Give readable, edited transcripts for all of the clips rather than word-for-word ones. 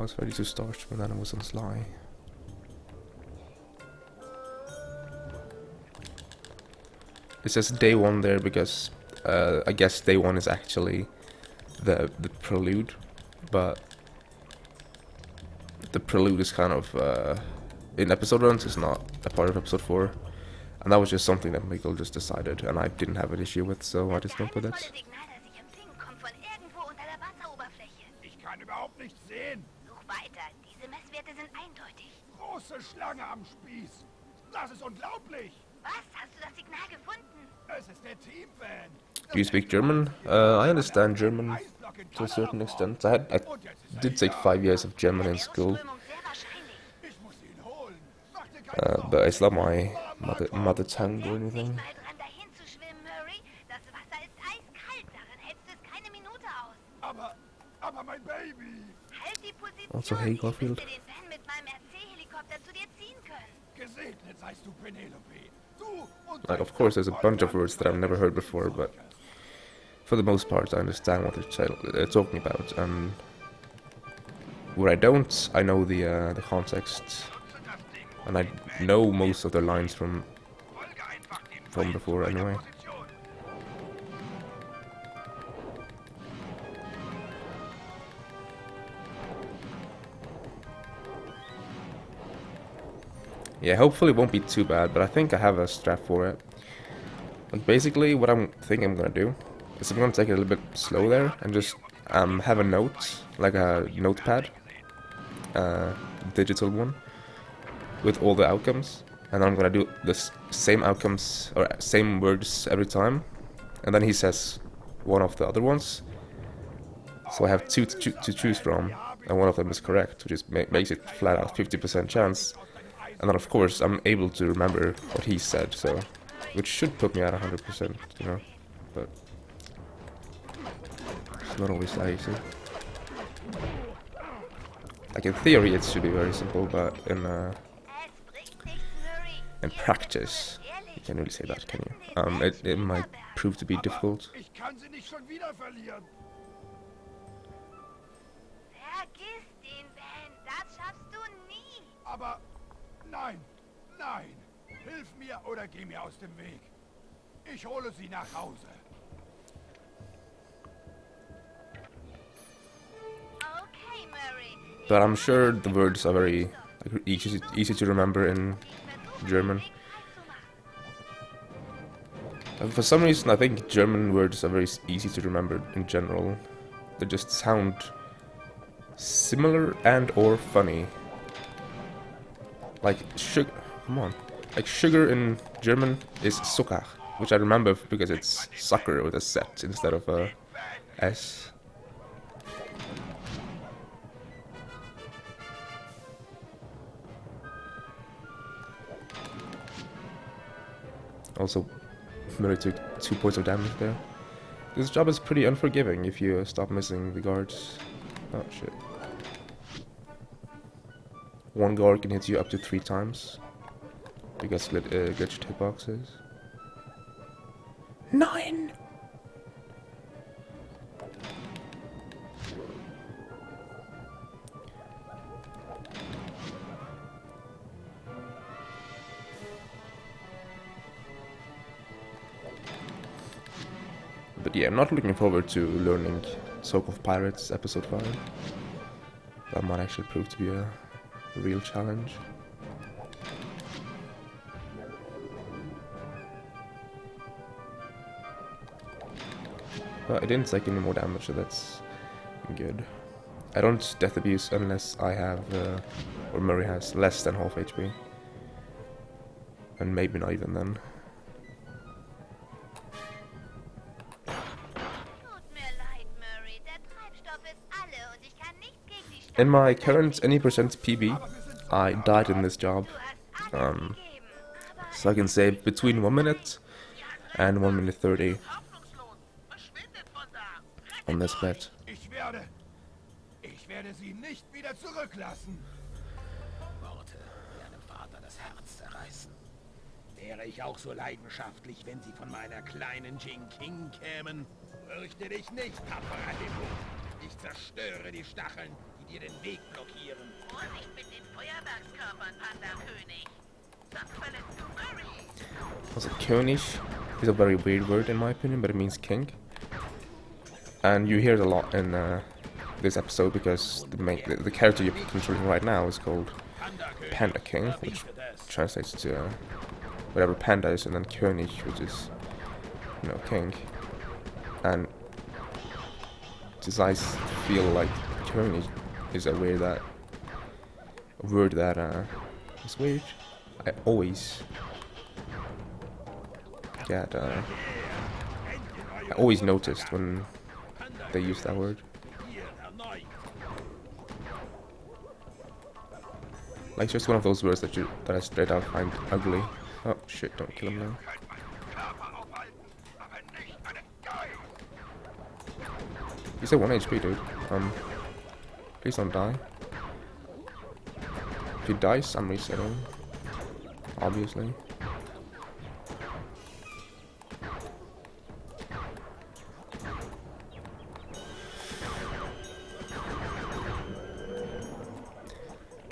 was ready to start, but then I was on Sly. It says day 1 there because I guess day 1 is actually the prelude, but the prelude is kind of in episode runs is not a part of episode 4, and that was just something that Mikkel just decided, and I didn't have an issue with, so I just went with it. Ich kann überhaupt nichts sehen. Such weiter. Diese Messwerte sind eindeutig. Große Schlange am Spieß. Das ist unglaublich. Was? Hast du das Signal gefunden? Es ist der Teamfan. Do you speak German? I understand German to a certain extent. I did take 5 years of German in school, Ich muss ihn holen. Mach dir keine but it's not my mother tongue or anything. Mal dran dahin zu schwimmen, Murray. Das Wasser ist eiskalt. Darin hältst du es keine Minute aus. Aber mein Baby. Halt die Position. Also, hey, Garfield. Ich müsste den Fan mit meinem RC-Helikopter zu dir ziehen können. Gesegnet seist du, Penelope. Du und Like, of course, there's a bunch of words that I've never heard before, but for the most part, I understand what they're talking about. And where I don't, I know the context, and I know most of their lines from before anyway. Yeah, hopefully it won't be too bad, but I think I have a strat for it. Like, basically, what I'm gonna do is I'm gonna take it a little bit slow there and just have a note, like a notepad, digital one, with all the outcomes, and then I'm gonna do the same outcomes or same words every time, and then he says one of the other ones. So I have two to choose from, and one of them is correct, which is makes it flat out 50% chance. And then of course I'm able to remember what he said, so which should put me at 100%, you know. But it's not always that easy. Like in theory it should be very simple, but in practice you can't really say that, can you? It might prove to be difficult. Ich kann sie nicht schon wieder verlieren. Vergiss den Van. Das schaffst du nie. Aber nein. Hilf mir oder geh mir aus dem Weg. Ich hole sie nach Hause. Okay, Murray. But I'm sure the words are very easy to remember in German. And for some reason I think German words are very easy to remember in general. They just sound similar and or funny. Like sugar, come on. Like sugar in German is Zucker, which I remember because it's sucker with a Z instead of a S. Also, Murray took 2 points of damage there. This job is pretty unforgiving if you stop missing the guards. Oh shit. One guard can hit you up to 3 times. Because glitched hitboxes. 9! But yeah, I'm not looking forward to learning Soak of Pirates episode 5. That might actually prove to be a real challenge. But I didn't take any more damage, so that's good. I don't death abuse unless I have, or Murray has less than half HP. And maybe not even then. In my current any percent PB, I died in this job. So I can say between 1 minute and 1 minute 30 on this bet. Ich werde sie nicht wieder zurücklassen. Worte, die einem Vater das Herz zerreißen. Wäre ich auch so leidenschaftlich, wenn sie von meiner kleinen Jing King kämen? Fürchte dich nicht, tapferer Demo. Ich zerstöre die Stacheln, die dir den Weg blockieren. Vorsicht mit den Feuerwerkskörpern, Panda-König. Sonst verletzt du Murray. Also König is a very weird word in my opinion, but it means king. And you hear it a lot in this episode because the character you're controlling right now is called Panda King, which translates to whatever panda is, and then König, which is, you know, king. And just I feel like König is a word that is weird. I always get I always noticed when they use that word. Like just one of those words that I straight out find ugly. Oh shit! Don't kill him now. You said 1 HP, dude. Please don't die. If he dies, I'm resetting. Obviously.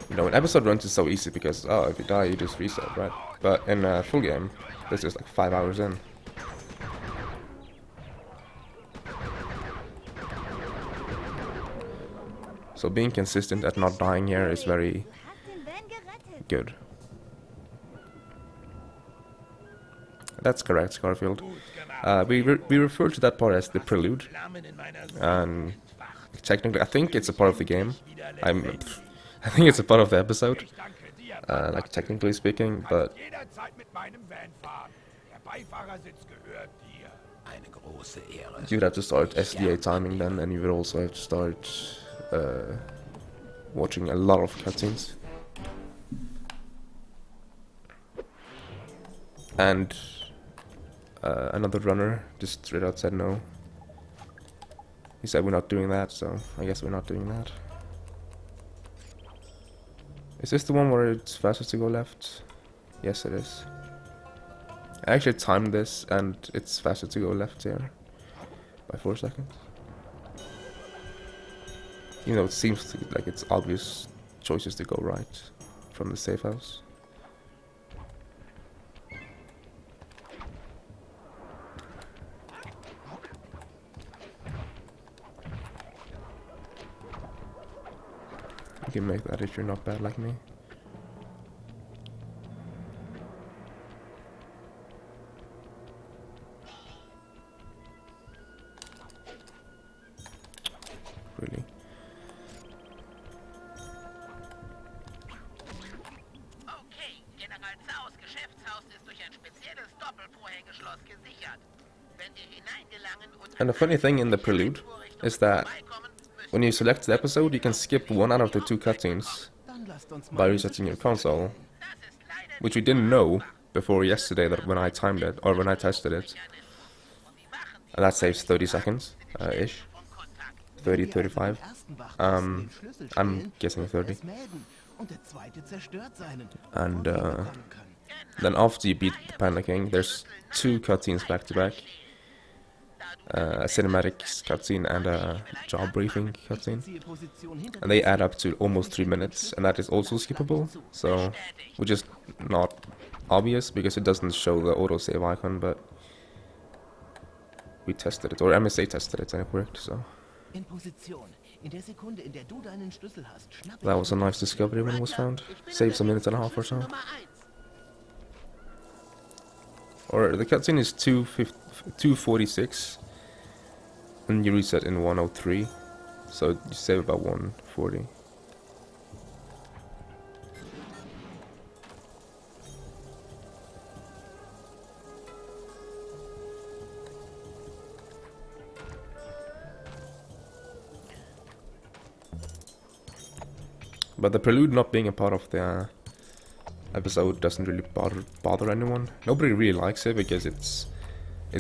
You know, an episode runs is so easy because, oh, if you die, you just reset, right? But in a full game, this is like 5 hours in. So being consistent at not dying here is very good. That's correct, Scarfield. We refer to that part as the prelude, and technically, I think it's a part of the game. I think it's a part of the episode, like technically speaking, but you'd have to start SDA timing then, and you would also have to start watching a lot of cutscenes. And another runner just straight out said no. He said we're not doing that, so I guess we're not doing that. Is this the one where it's fastest to go left? Yes, it is. I actually timed this, and it's faster to go left here by 4 seconds. Even though it seems like it's obvious choices to go right from the safe house. You can make that if you're not bad like me. Really? Okay, General Zaus Geschäftshaus ist durch ein spezielles Doppelvorhängeschloss gesichert. Wenn wir hineingelangen und And the funny thing in the prelude is that when you select the episode, you can skip one out of the 2 cutscenes by resetting your console, which we didn't know before yesterday that when I timed it, or when I tested it. And that saves 30 seconds, ish. 30, 35. I'm guessing 30. And then after you beat the Panda King, there's 2 cutscenes back to back. A cinematics cutscene and a job briefing cutscene, and they add up to almost 3 minutes, and that is also skippable, so which is not obvious because it doesn't show the autosave icon, but we tested it, or MSA tested it, and it worked, so that was a nice discovery when it was found. Saves a minute and a half or so. Or the cutscene is 2:46. And you reset in 1:03, so you save about 1:40. But the prelude not being a part of the episode doesn't really bother anyone. Nobody really likes it because it's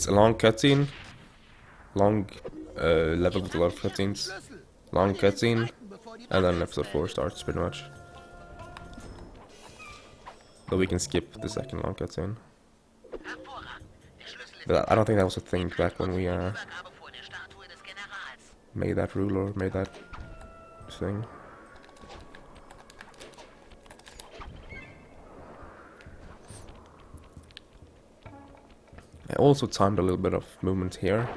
a long cutscene, long level with a lot of cutscenes, long cutscene, and then episode 4 starts pretty much. But we can skip the second long cutscene. But I don't think that was a thing back when we made that rule or made that thing. I also timed a little bit of movement here.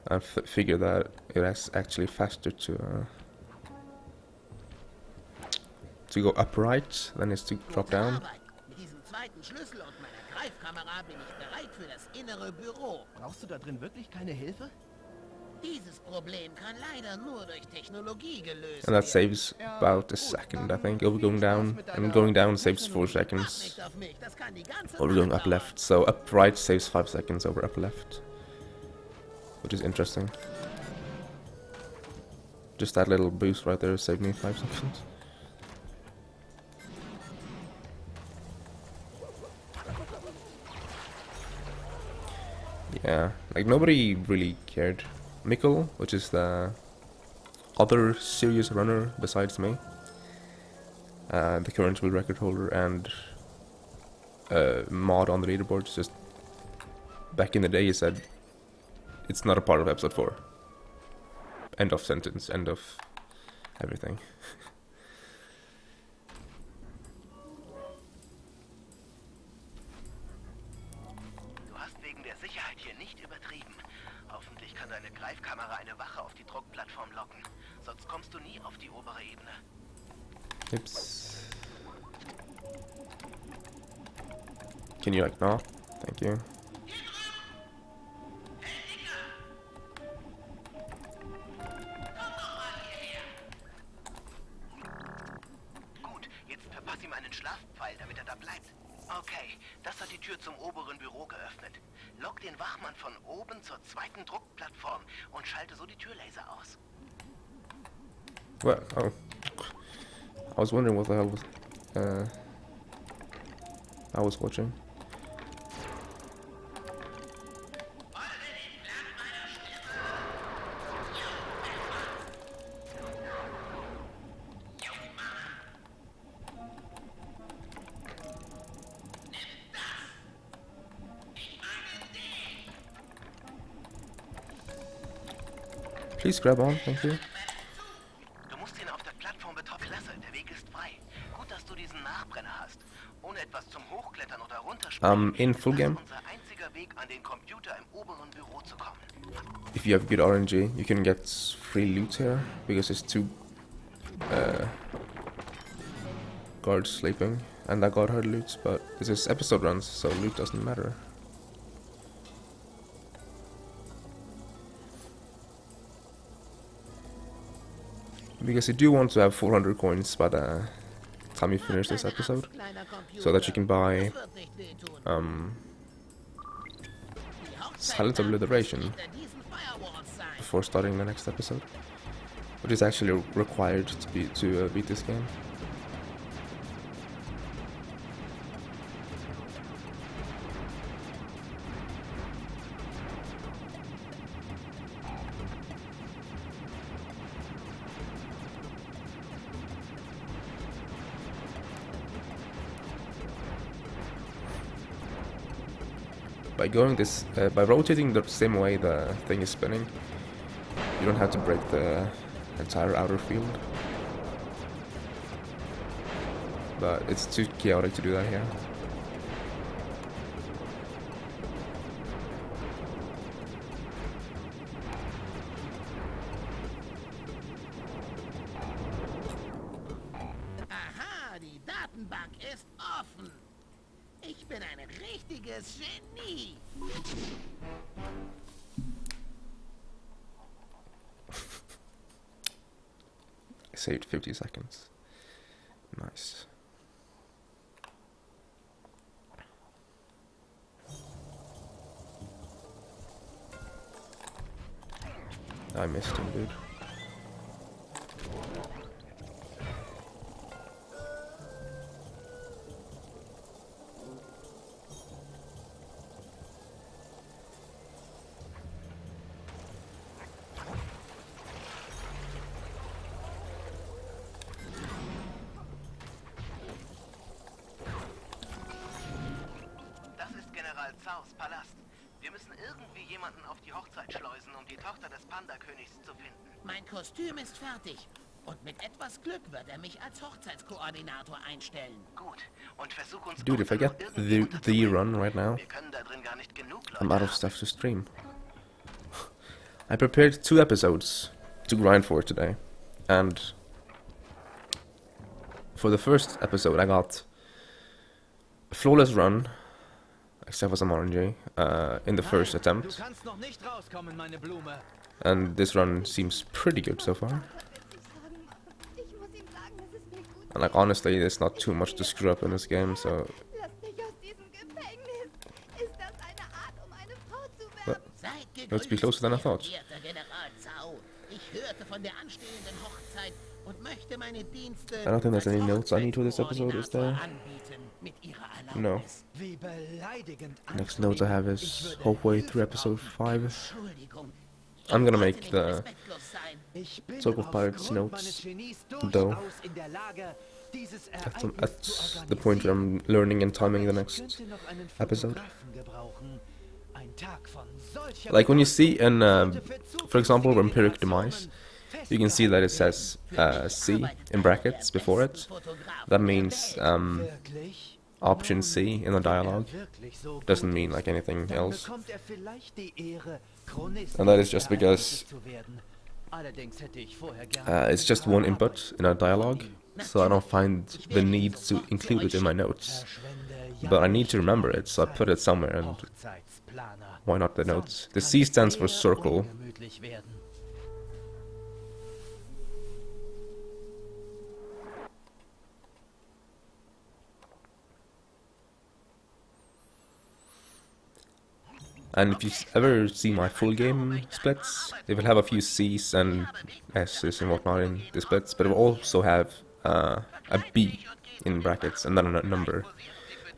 I figured that it is actually faster to go upright than it's to drop down. Arbeit. Mit diesem zweiten Schlüssel und meiner Greifkamera bin ich bereit für das innere Büro. Brauchst du da drin wirklich keine Hilfe? Dieses Problem kann leider nur durch Technologie gelöst And that werden. saves about a second, I think. Going down, and going down saves 4 Acht seconds. nicht auf mich, das kann die ganze Or Nacht going up dauern. left. So up right saves 5 seconds over up left. Which is interesting. Just that little boost right there saved me 5 seconds. Yeah, like nobody really cared. Mikkel, which is the other serious runner besides me, the current world record holder and mod on the leaderboard, just back in the day he said it's not a part of episode 4. End of sentence, end of everything. Du hast wegen der Sicherheit hier nicht übertrieben. Hoffentlich kann deine Greifkamera eine Wache auf die Druckplattform locken. Sonst kommst du nie auf die obere Ebene. Oops. Can you like not? Thank you. Gut, jetzt verpass ihm einen Schlafpfeil, damit er da bleibt. Okay, das hat die Tür zum oberen Büro geöffnet. Lock den Wachmann von oben zur zweiten Druckplattform und schalte so die Türlaser aus. Well, oh. I was wondering what the hell was I was watching. Please grab on, thank you. Du musst ihn auf der Plattform betroffen. Klasse, der Weg ist frei. Gut, dass du diesen Nachbrenner hast. Ohne etwas zum Hochklettern oder runterspringen. In full game. Das ist unser einziger Weg, an den Computer im oberen Büro zu kommen. If you have good RNG, you can get free loot here because there's 2 guards sleeping, and that guard had loot. But this is episode runs, so loot doesn't matter. Because you do want to have 400 coins by the time you finish this episode, so that you can buy Silent Obliteration before starting the next episode, which is actually required to beat this game. By going this, by rotating the same way the thing is spinning, you don't have to break the entire outer field. But it's too chaotic to do that here. Aha, die Datenbank ist offen. Ich bin ein richtiges Genie. I saved 50 seconds. Nice. I missed him, dude. Das ist General Zaus Palast. Wir müssen irgendwie jemanden auf die Hochzeit schleusen, um die Tochter des Panda-Königs zu finden. Mein Kostüm ist fertig. Und mit etwas Glück wird er mich als Hochzeitskoordinator einstellen. Gut. Und versuch uns Dude, if I irgendwo get the run right now, Wir können da drin gar nicht genug I'm out of stuff to stream. I prepared 2 episodes to grind for today, and for the first episode I got a flawless run, except for some RNG, in the first attempt, and this run seems pretty good so far. And like honestly, there's not too much to screw up in this game, so but let's be closer than I thought. I don't think there's any notes I need for this episode, is there? No. Next note I have is halfway through episode 5. I'm gonna make the Talk of Pirates notes, though, at the point where I'm learning and timing the next episode. Like when you see in, for example, Vampiric Demise, you can see that it says C in brackets before it. That means option C in the dialogue. Doesn't mean like anything else. And that is just because it's just one input in a dialogue, so I don't find the need to include it in my notes. But I need to remember it, so I put it somewhere, and why not the notes? The C stands for circle. And if you ever see my full game splits, they will have a few C's and S's and whatnot in the splits, but it will also have a B in brackets and then a number.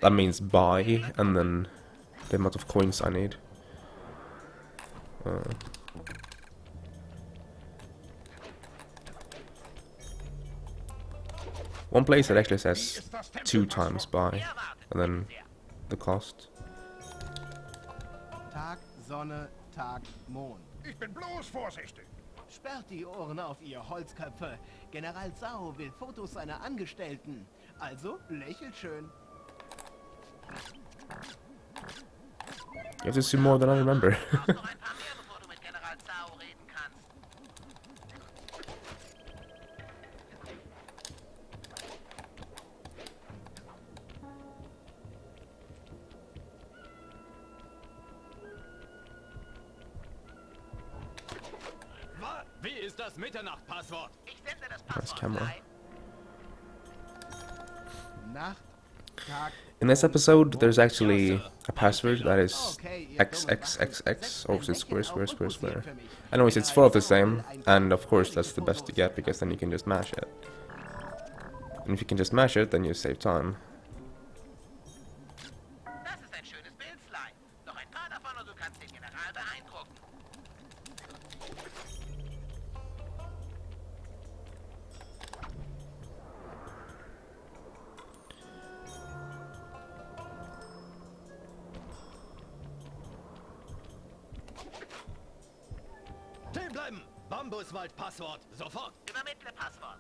That means buy and then the amount of coins I need. One place it actually says 2 times buy and then the cost. Tag, Sonne, Tag, Mond. Ich bin bloß vorsichtig. Sperrt die Ohren auf, ihr Holzköpfe. General Sao will Fotos seiner Angestellten. Also lächelt schön. You have to see more than I remember. Wie ist das Mitternacht-Passwort? Ich sende das Nice Passwort camera. rein. Nacht, Tag. In this episode, there's actually a password that is XXXX, or is it square, square, square, square? Anyways, it's 4 of the same, and of course that's the best to get, because then you can just mash it. And if you can just mash it, then you save time. Das ist ein schönes Bildlein. Noch ein paar davon und du kannst den General beeindrucken. Stehen bleiben! Bambuswald-Passwort, sofort! Übermittle Passwort.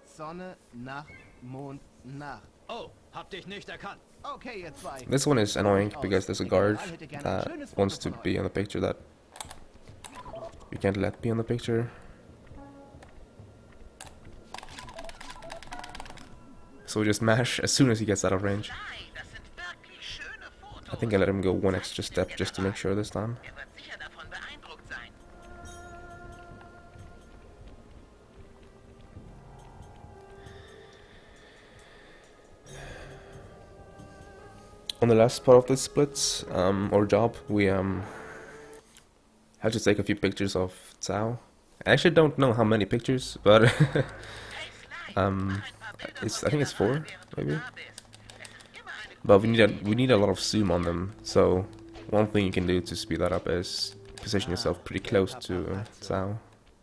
Sonne, Nacht, Mond, Nacht. Oh, hab dich nicht erkannt. Okay, ihr zwei. This one is annoying because there's a guard that wants to be on the picture that you can't let be on the picture. So we just mash as soon as he gets out of range. Nein, das sind wirklich schöne Fotos. I think I let him go one extra step just to make sure this time. Er wird sicher davon beeindruckt sein. On the last part of this split, or job, we had to take a few pictures of Cao. I actually don't know how many pictures, but I think it's 4, maybe. But we need a lot of zoom on them. So one thing you can do to speed that up is position yourself pretty close to Cao,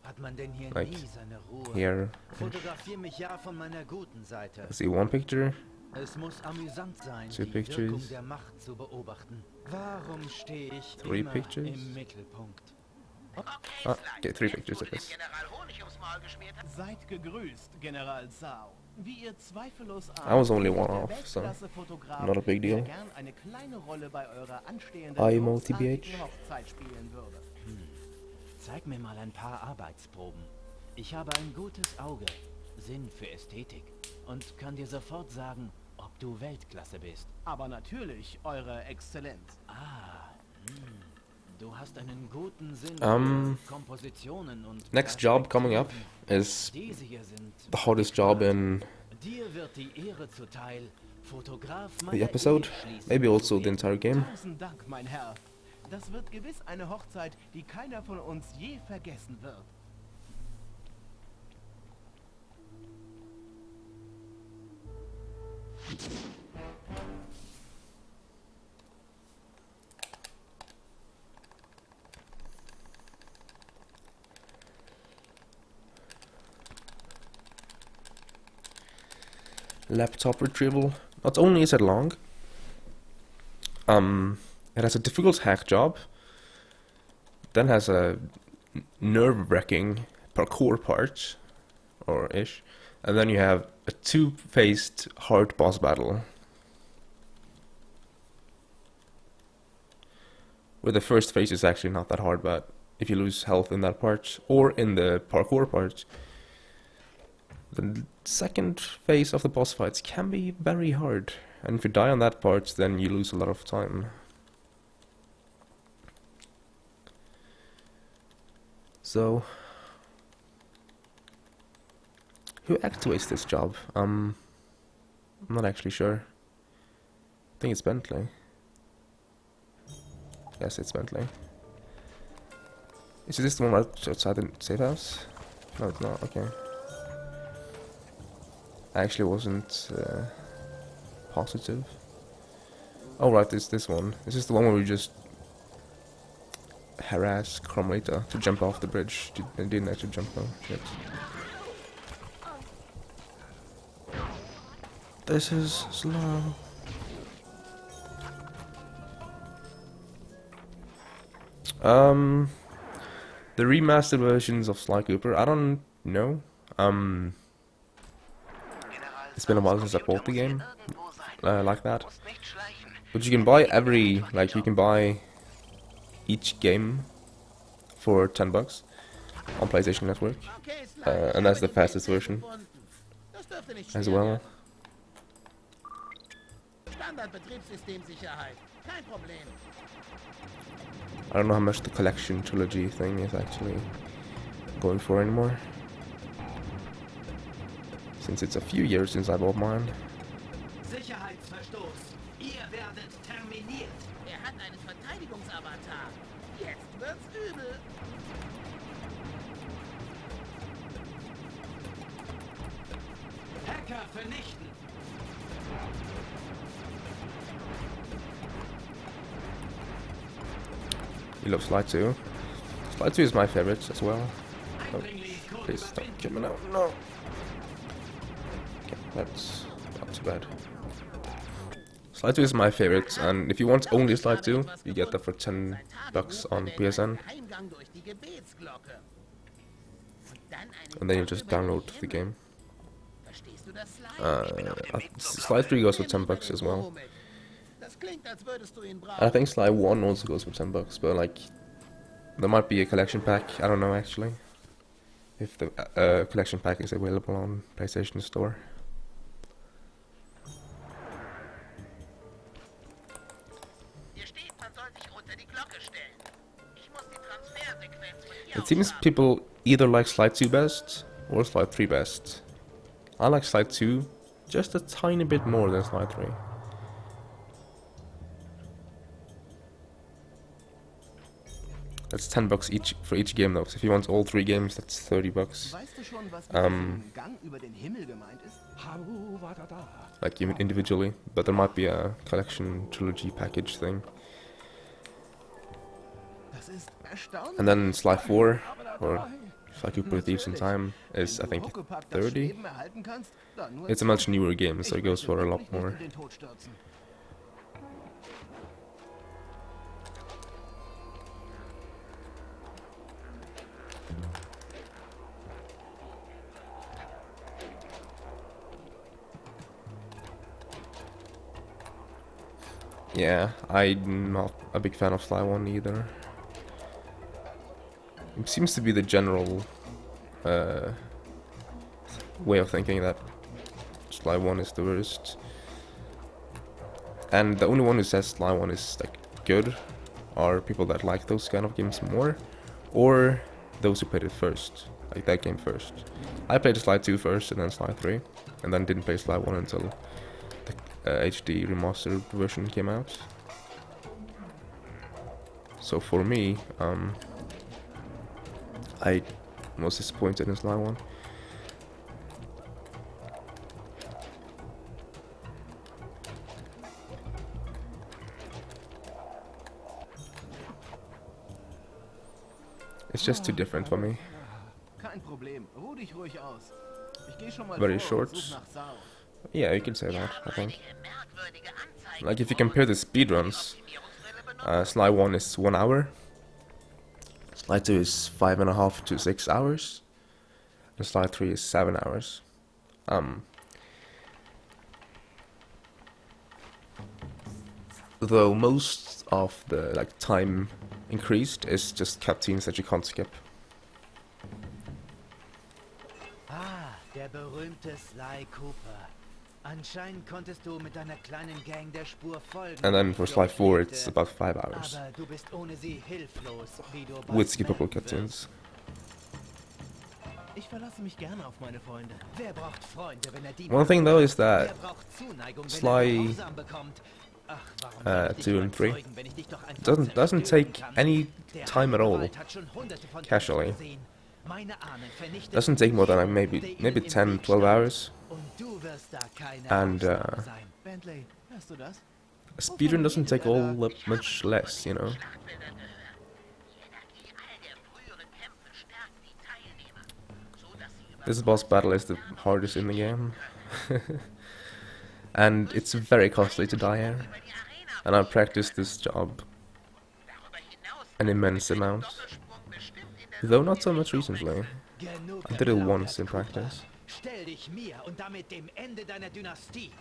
Hat man denn hier like nie seine Ruhe? here. Fotografier mich ja von meiner guten Seite. I see 1 picture. Es muss amüsant sein, 2 die Wirkung pictures. der Macht zu beobachten. Warum stehe ich 3 immer pictures. im Mittelpunkt? Ah, okay, 3 pictures, I Wo du dem guess. General Honig ums Maul geschmiert hast. Seid gegrüßt, General Sao. Wie ihr zweifellos I was only ahnt, one ist der off, so Weltklasse-Fotograf, not a big der deal. gern eine kleine Rolle bei eurer anstehenden I großartigen multi-BH. Hochzeit spielen würde. Zeig mir mal ein paar Arbeitsproben. Ich habe ein gutes Auge, Sinn für Ästhetik und kann dir sofort sagen, ob du Weltklasse bist. Aber natürlich, eure Exzellenz. Du hast einen guten Sinn Um, für Kompositionen und Next job coming up is Diese hier sind the hardest job in Dir wird die Ehre zuteil, Fotograf the meiner episode, Ehe schließen maybe zu also the werden. entire game. Tausend Dank, mein Herr. Das wird gewiss eine Hochzeit, die keiner von uns je vergessen wird. Laptop retrieval. Not only is it long, it has a difficult hack job, then has a nerve-wracking parkour part, or ish, and then you have a two-faced hard boss battle. Where the first phase is actually not that hard, but if you lose health in that part, or in the parkour part, the second phase of the boss fights can be very hard, and if you die on that part, then you lose a lot of time. So, who activates this job? I'm not actually sure. I think it's Bentley. Yes, it's Bentley. Is this the one right outside the safe house? No, it's not. Okay. I actually wasn't positive. Oh right, it's this one. This is the one where we just harass Cromlita to jump off the bridge. They didn't actually jump though. Shit. This is slow. The remastered versions of Sly Cooper, I don't know. It's been a while since I bought the game like that. But you can buy you can buy each game for $10 on PlayStation Network, Okay, Sly, and that's the ich habe die fastest Festplatte version gefunden. Das dürfte nicht as schwer well. werden. Standard-Betriebssystemsicherheit. Kein Problem. I don't know how much the collection trilogy thing is actually going for anymore, since it's a few years since I bought mine. Sicherheitsverstoß. Ihr werdet terminiert. Er hat einen Verteidigungsavatar. Jetzt wird's übel. Hacker vernichten. You love Sly 2. Sly 2 is my favorite as well. Oh, Eindringling Code please don't überwinden. kill me now. No. Okay, that's not too bad. Sly 2 is my favorite, and if you want only Sly 2, you get that for $10 on PSN, Geheimgang durch die Gebetsglocke. Und dann einen and then you Tag just über den download the Himmel. game. Verstehst du das, Sly? Sly 3 goes for $10 as well. Das klingt, als würdest du ihn And I brauchen. think Sly 1 also goes for $10, but like, there might be a collection pack, I don't know actually. If the collection pack is available on PlayStation Store. Hier steht, man soll sich unter die Glocke stellen. Ich muss die Transfersequenz von hier It seems aus haben. people either like Sly 2 best or Sly 3 best. I like Sly 2 just a tiny bit more than Sly 3. That's $10 each for each game though. So if you want all 3 games, that's $30. Weißt du schon, was mit diesem Gang über den Himmel gemeint ist? Like even individually, but there might be a collection trilogy package thing. Das ist erstaunlich. And then Sly 4 or Sly Cooper Thieves in Time is I Wenn du think Huckepack das 30. Schweben erhalten kannst, dann nur It's a much newer game, so it goes for a lot wirklich nicht more. in den Tod stürzen. Yeah, I'm not a big fan of Sly 1 either. It seems to be the general way of thinking that Sly 1 is the worst. And the only one who says Sly 1 is like good are people that like those kind of games more, or those who played it first, like that game first. I played Sly 2 first and then Sly 3, and then didn't play Sly 1 until the HD remastered version came out. So for me, I was disappointed in Sly 1. It's just too different for me. Kein Problem. Ruh dich ruhig aus. Ich geh schon mal Very vor und short. such nach Sau. Yeah, you can say that, I think. Like if you compare the speedruns, Sly 1 is 1 hour, Sly 2 is 5.5 to 6 hours, and Sly 3 is 7 hours. Though most of the like time increased is just cutscenes that you can't skip. Ah, der berühmte Sly Cooper. Anscheinend konntest du mit deiner kleinen Gang der Spur folgen. And then for Sly 4 it's about 5 hours, Aber du bist ohne sie hilflos, wie du bald with skippable merken wirst. cutscenes. Ich verlasse mich gerne auf meine Freunde. Wer braucht Freunde, wenn er die One thing though is Wer that braucht Zuneigung, wenn Sly, er Gehorsam bekommt? Ach, warum soll ich dich 2 and 3 überzeugen, wenn ich dich doch einfach doesn't zerstören take kann? any Der time at all, Anwalt hat schon Hunderte von casually. Toten gesehen. Meine Ahnen vernichteten Doesn't take more than like jeden, der maybe ihnen im 10, Weg 12 stand. hours. Und du wirst da keine And Ausnahme sein. Bentley, hörst du das? a speedrun doesn't take all that much less, you know. This boss battle is the hardest in the game. And it's very costly to die here. And I've practiced this job an immense amount. Though not so much recently. Genug I did it geplaudert, once in Cooper. practice. Stell dich mir und damit dem Ende deiner Dynastie.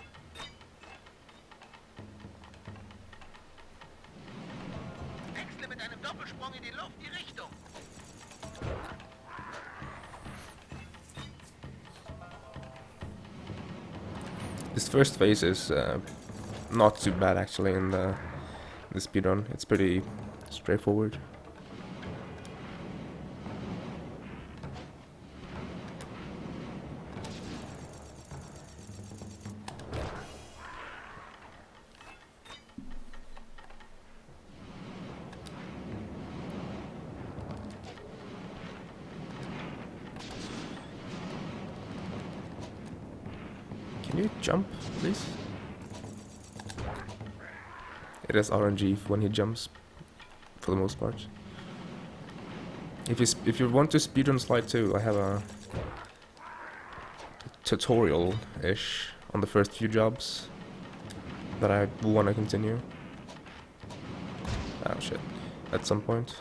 Wechsle mit einem Doppelsprung in die Luft die Richtung. This first phase is not too bad actually in the speedrun. It's pretty straightforward. Can you jump, please? It is RNG when he jumps, for the most part. If you want to speedrun Sly 2, I have a tutorial-ish on the first few jobs that I want to continue. Oh shit! At some point.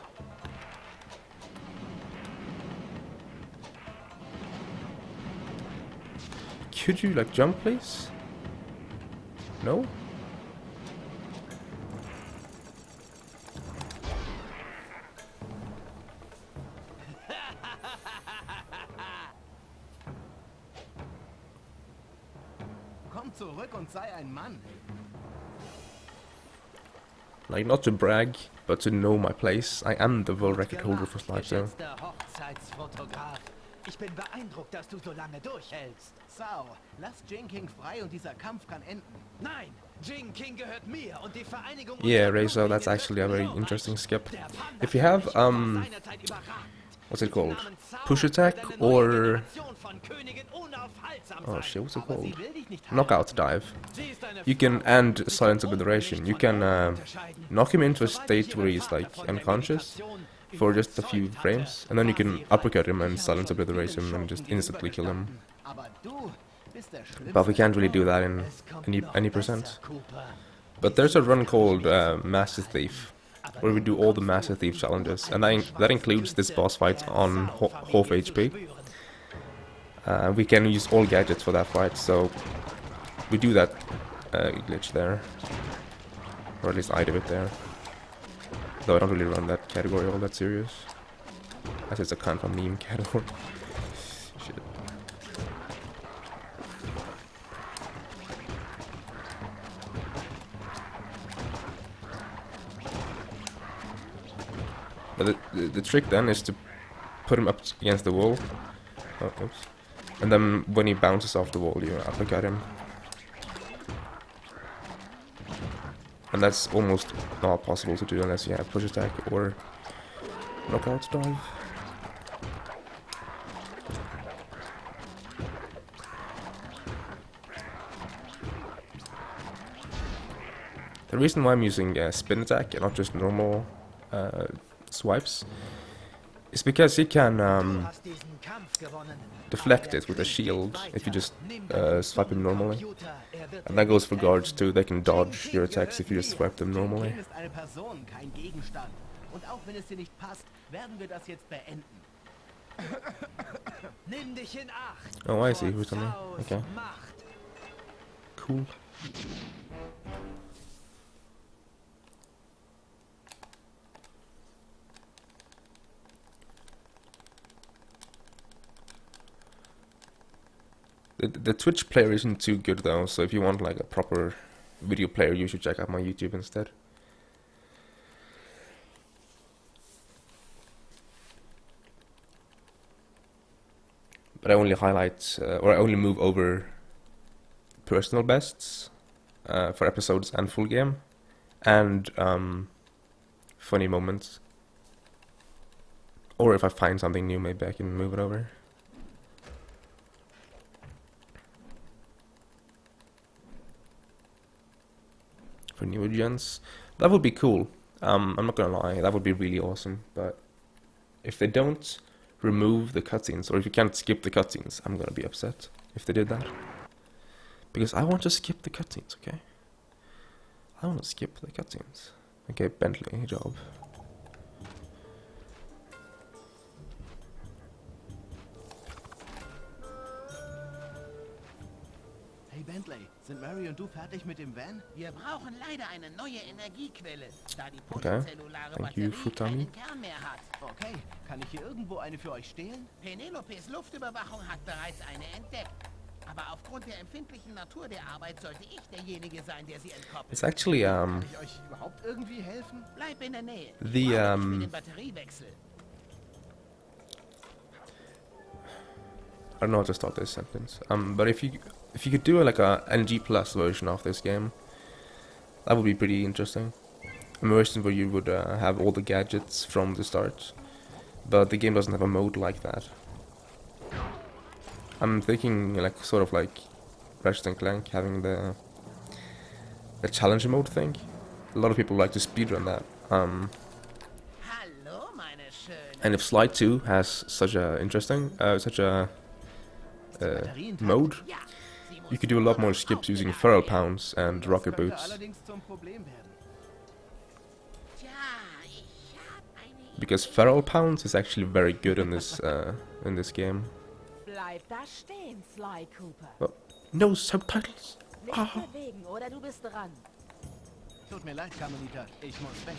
Could you like jump, please? No? Komm zurück und sei ein Mann. Like, not to brag, but to know my place. I am the world record holder for Sly 2. Geschätzter Hochzeitsfotograf. Ich bin beeindruckt, dass du so lange durchhältst. Sau, lass Jane King frei und dieser Kampf kann enden. Nein, Jing King gehört mir und die Vereinigung. Yeah, unserer Razor, that's Blutlingen actually a very wird interesting skip. Der Panda If you have, hat mich seinerzeit überragt. what's it called? Namens Sao Push attack wird eine neue or... Generation von Königen unaufhaltsam Oh sein. shit, what's it Aber called? sie will dich nicht Knockout dive. Sie ist eine You can, Frau. and Sie silence kann obliteration. You Unrecht can von Recht unterscheiden. knock him into a Soweit state ich where ihren he's Vater like von der unconscious Meditation for just a few überzeugt frames, hatte, and then you war can sie uppercut him weit. and silence obliterate him and just instantly kill him. Aber du bist der Schlimmste. But we can't really do that in Es kommt any noch percent. besser, Cooper. But there's a run called Master Thief, where we do all the Master Thief challenges, and that includes this boss fight on half HP. We can use all gadgets for that fight, so we do that glitch there. Or at least I do it there. Though I don't really run that category all that serious. As it's a kind of a meme category. Shit. But the trick then is to put him up against the wall. Oh, oops. And then when he bounces off the wall, you uppercut him. And that's almost not possible to do unless you have push attack or knockout dive. The reason why I'm using spin attack and not just normal swipes is because he can deflect it with a shield if you just swipe him normally. And that goes for guards too, they can dodge your attacks if you just swipe them normally. ist eine Person, kein Gegenstand. Und auch wenn es dir nicht passt, werden wir das jetzt beenden. Nimm dich in Acht. Oh, I see who's on there. Okay. Macht. Cool. The Twitch player isn't too good though, so if you want like a proper video player, you should check out my YouTube instead. But I only highlight, or I only move over personal bests for episodes and full game, and funny moments. Or if I find something new, maybe I can move it over. For newer gens, that would be cool. I'm not gonna lie, that would be really awesome. But if they don't remove the cutscenes, or if you can't skip the cutscenes, I'm gonna be upset if they did that. Because I want to skip the cutscenes, okay? I want to skip the cutscenes. Okay, Bentley, job. Hey Bentley, sind Mary und du fertig mit dem Van? Wir brauchen leider eine neue Energiequelle, da die Okay. protozellulare Thank you, Batterie Futami. keinen Kern mehr hat. Okay, kann ich hier irgendwo eine für euch stehlen? Penelopes Luftüberwachung hat bereits eine entdeckt. Aber aufgrund der empfindlichen Natur der Arbeit sollte ich derjenige sein, der sie entkoppelt. It's actually Kann ich euch überhaupt irgendwie helfen? Bleib in der Nähe. The, Warte nicht für den Batteriewechsel. I don't know how to start this sentence. But if you could do like a NG Plus version of this game, that would be pretty interesting. A version where you would have all the gadgets from the start, but the game doesn't have a mode like that. I'm thinking like sort of like Ratchet and Clank having the challenge mode thing. A lot of people like to speedrun that. Hallo, meine Schöne. And if Slide 2 has such a interesting, mode, Ja, sie muss you could do a lot more skips using feral pounds and rocket Könnte boots. allerdings zum Problem werden. Tja, ich hab eine Because feral pounds is actually very good in this game. Bleib da stehen, Sly Cooper. Oh, no subtitles. Nicht Ah. bewegen oder du bist dran. Tut mir leid, Carmelita, ich muss weg.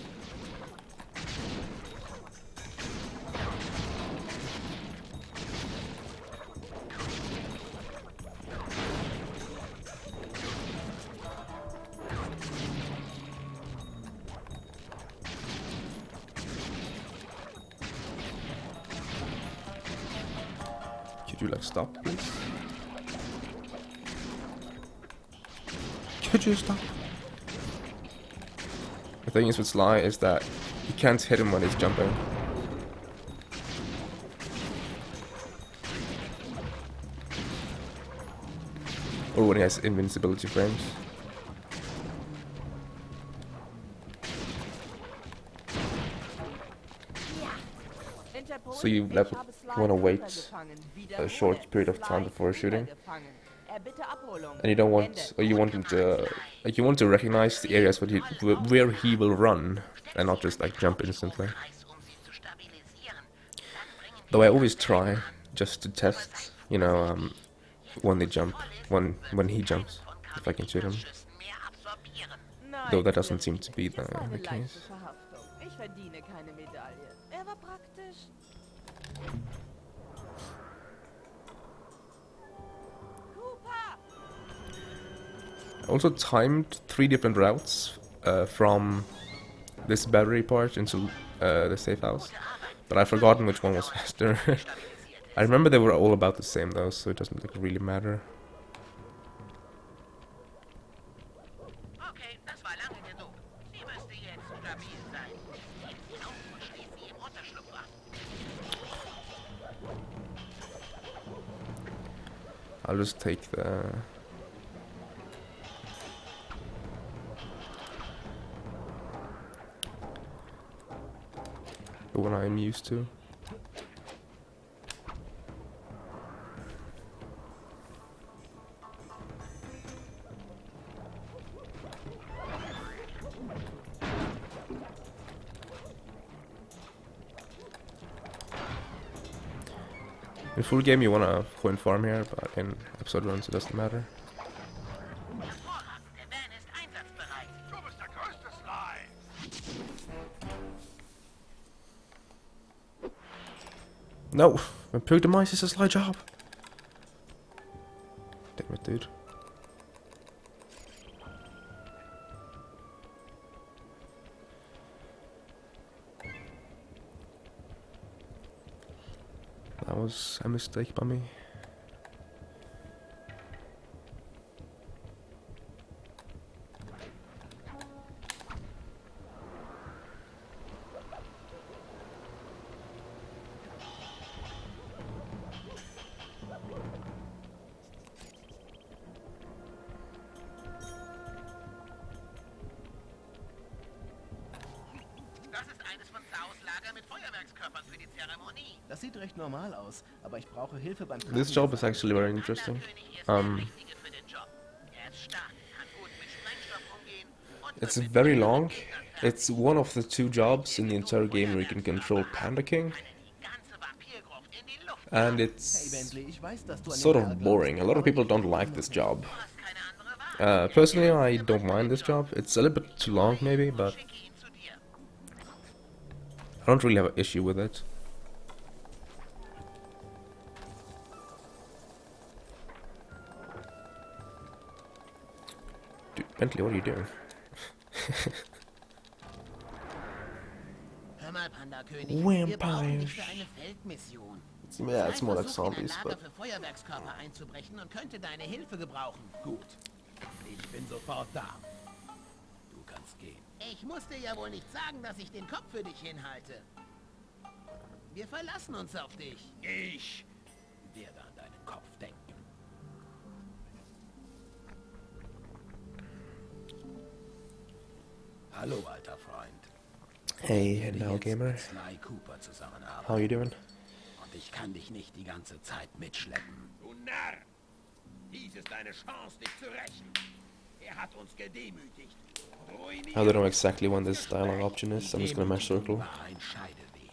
Could you like stop, please? Could you stop? The thing is with Sly is that you can't hit him when he's jumping. Or when he has invincibility frames. So you want to wait a short period of time before shooting, and you don't want, or you want him to, like you want to recognize the areas where he will run, and not just like jump instantly. Though I always try just to test, you know, when they jump, when he jumps, if I can shoot him. Though that Nein, doesn't seem to be es war eine the leichte case. Verhaftung. Ich verdiene keine Medaille. Er war praktisch. Cooper! I also timed 3 different routes from this battery part into the safe house, but I've forgotten which one was faster. I remember they were all about the same though, so it doesn't really matter. Okay, das war lange genug. Sie müsste jetzt stabil sein. Jetzt auf und schließ sie im Unterschlupf ab. I'll just take the one I'm used to. In full game you wanna coin farm here, but in episode runs it doesn't matter. Hervorragend, der Van ist einsatzbereit. Du bist der größte Sly. No! Improved the mice is a sly job! Damn it, dude. That was a mistake by me. Das ist eines von Saus Lager mit Feuerwerkskörpern für die Zeremonie. Das sieht recht normal aus, aber ich brauche Hilfe beim This job is actually very interesting. König ist der Richtige für den Job. Er ist stark, kann gut mit Sprengstoff umgehen und It's wird mit very Feuer long. Gegnern It's one of the 2 jobs in the entire game where you can control Panda King, die ganze Vampirgruft in die Luft. and Hey it's Bentley, ich weiß, dass du an den sort Kerl of glaubst, boring. A lot of aber people ich don't glaube like noch this nicht. job. Du hast keine andere Wahl. Personally, I don't mind this job. It's a little bit too long, maybe, but Schicke ihn zu dir. I don't really have an issue with it. Dude, Bentley, what are you doing? Hör mal, Panda-König, wir brauchen dich Vampires. für eine Feldmission. Yeah, it's more like Versucht, in ein zombies, Lager but für Feuerwerkskörper einzubrechen und könnte deine Hilfe gebrauchen. Gut. Ich bin sofort da. Du kannst gehen. Ich muss dir ja wohl nicht sagen, dass ich den Kopf für dich hinhalte. Wir verlassen uns auf dich. Ich werde an deinen Kopf denken. Hallo, alter Freund. hey, Ich werde now jetzt gamer, mit Sly Cooper zusammenarbeiten. how you doing? Und ich kann dich nicht die ganze Zeit mitschleppen. Du Narr. Dies ist deine Chance, dich zu rächen. Er hat uns gedemütigt. I don't know exactly when this dialogue option is. I'm just gonna mash circle. War ein Scheideweg.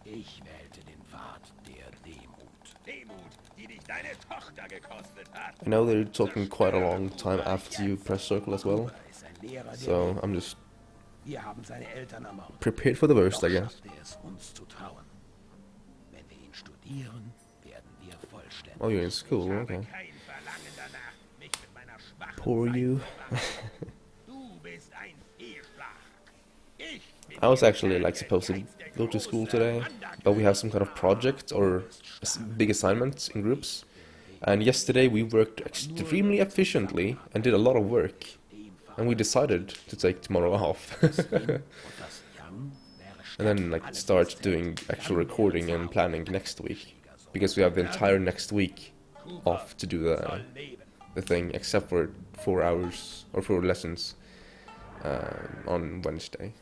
Ich wählte den Pfad der Demut. Demut, die dich deine Tochter gekostet hat. I know they're talking quite a long time after you press circle as well, Er ist ein Lehrer der so Demut. I'm just Wir haben seine Eltern ermordet. prepared for the worst, I Doch guess. schafft er es, uns zu trauen. Wenn wir ihn studieren, werden wir vollständig. Oh, you're in school, okay. Kein Verlangen danach, mich mit meiner schwachen Poor Seite you. zu bewahren. Du bist ein Fehlschlag. Ich bin I was hier actually like supposed to go to school today, but we have some kind of project or big assignment in groups. And yesterday we worked extremely efficiently and did a lot of work. And we decided to take tomorrow off. Und das Young wäre And then like start doing actual recording and planning next week. Because we have the entire next week off to do the thing, except for 4 hours or 4 lessons on Wednesday.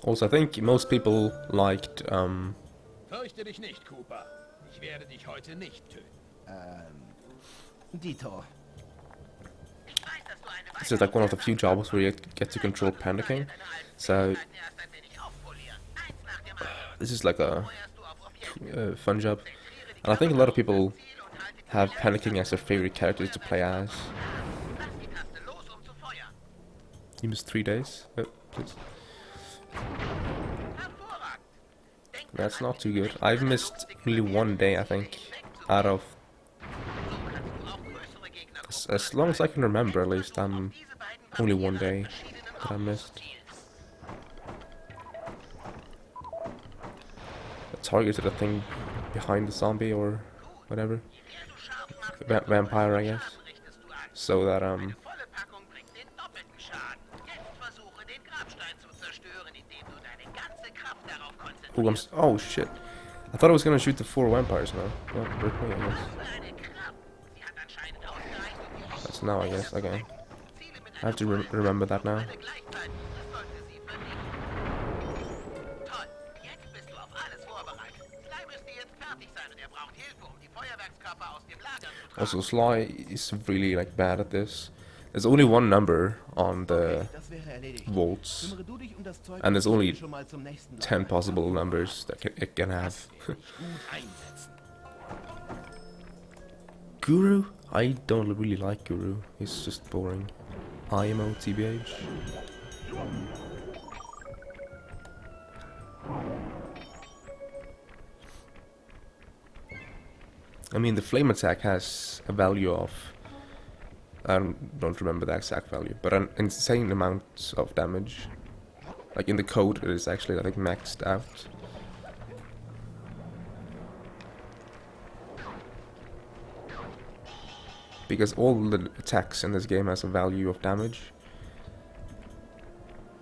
Also, I think most people liked Fürchte dich nicht, Cooper. Ich werde dich heute nicht töten. Dito. Ich weiß, dass du eine this is like one of the few jobs where you get to control Panda King. So erst ein wenig aufpolieren. Eins nach dem anderen. this is like a fun job, and I think a lot of people have panicking as their favorite character to play as. You missed 3 days. Oh, please. That's not too good. I've missed only 1 day, I think, out of as long as I can remember, at least. Only 1 day that I missed. I targeted a thing behind the zombie or whatever. Vampire, I guess. So that oh shit! I thought I was gonna shoot the 4 vampires now. Well, hurt me, I guess. That's now, I guess. Okay. I have to remember that now. Also, Sly is really like bad at this. There's only one number on the volts, and there's only 10 possible numbers that it can have. Guru? I don't really like Guru. He's just boring. IMO TBH. I mean, the flame attack has a value of, I don't remember the exact value, but an insane amount of damage. Like in the code, it is actually like maxed out. Because all the attacks in this game has a value of damage.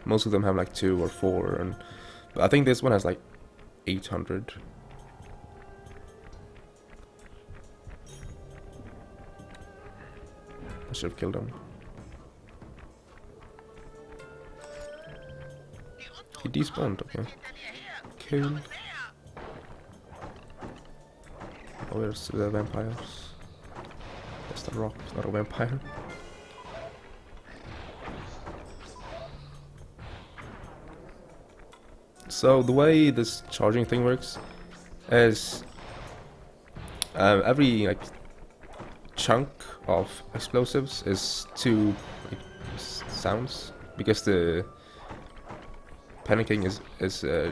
Most of them have like 2 or 4, but I think this one has like 800. I should have killed him. He despawned, okay. Cool. Oh, there's the vampires. That's the rock, not a vampire. So the way this charging thing works is every like chunk of explosives is 2 like, sounds, because the panicking is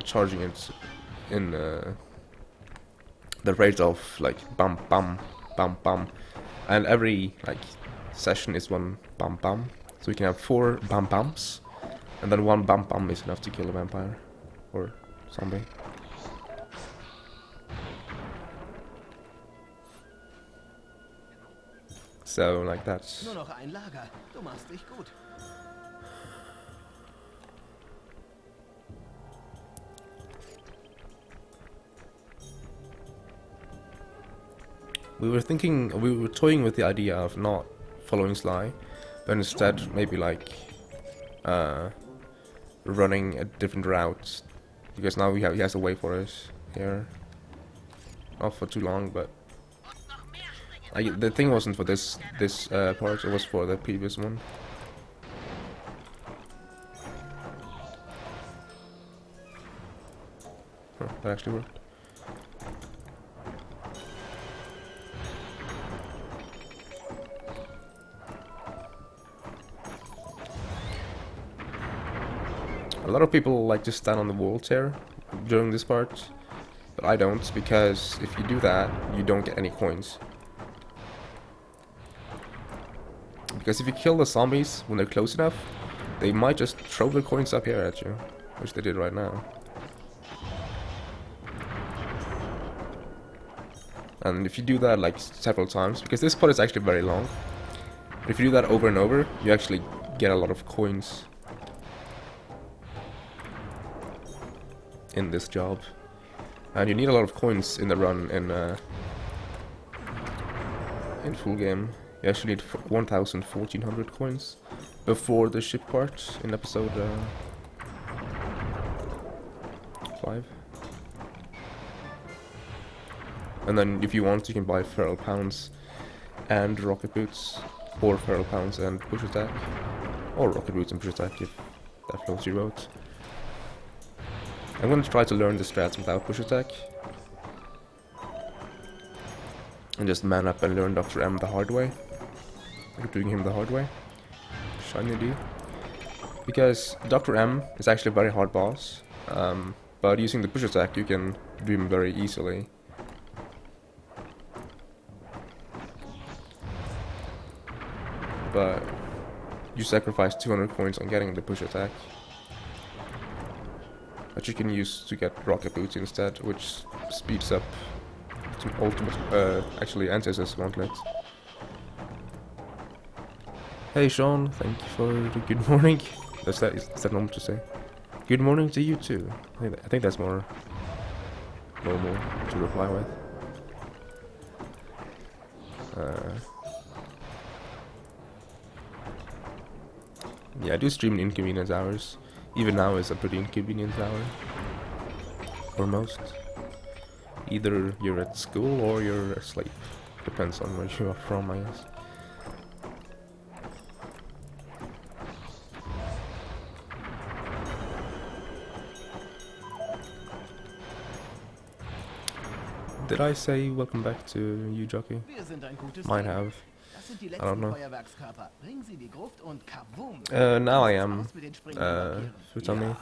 charging it in the rate of like bum bum bum bum, and every like session is 1 bum bum, so we can have 4 bum bums, and then 1 bum bum is enough to kill a vampire or zombie. So, like that's... Nur noch ein Lager. Du machst dich gut. We were toying with the idea of not following Sly, but instead maybe like running a different route, because now he has a way for us here. Not for too long, but the thing wasn't for this part, it was for the previous one. Huh, that actually worked. A lot of people like to stand on the walls here during this part, but I don't, because if you do that, you don't get any coins. Because if you kill the zombies when they're close enough, they might just throw their coins up here at you, which they did right now. And if you do that like several times, because this part is actually very long, but if you do that over and over, you actually get a lot of coins in this job. And you need a lot of coins in the run in full game. You actually need 1,400 coins before the ship part in episode 5. And then if you want, you can buy feral pounds and rocket boots, or feral pounds and push attack, or rocket boots and push attack if that floats your boat. I'm gonna try to learn the strats without push attack. And just man up and learn Dr. M the hard way. Like doing him the hard way. Shiny D. Because Dr. M is actually a very hard boss. But using the push attack you can do him very easily. But you sacrifice 200 coins on getting the push attack. That you can use to get rocket boots instead, which speeds up to ultimate, actually anti-SS gauntlet. Hey Sean, thank you for the good morning. Is that normal to say? Good morning to you too. I think that's more normal to reply with. Yeah, I do stream in inconvenience hours. Even now is a pretty inconvenient hour. For most. Either you're at school or you're asleep. Depends on where you are from, I guess. Did I say welcome back to you, Jockey? Might have. I don't know. Now I am. Futami.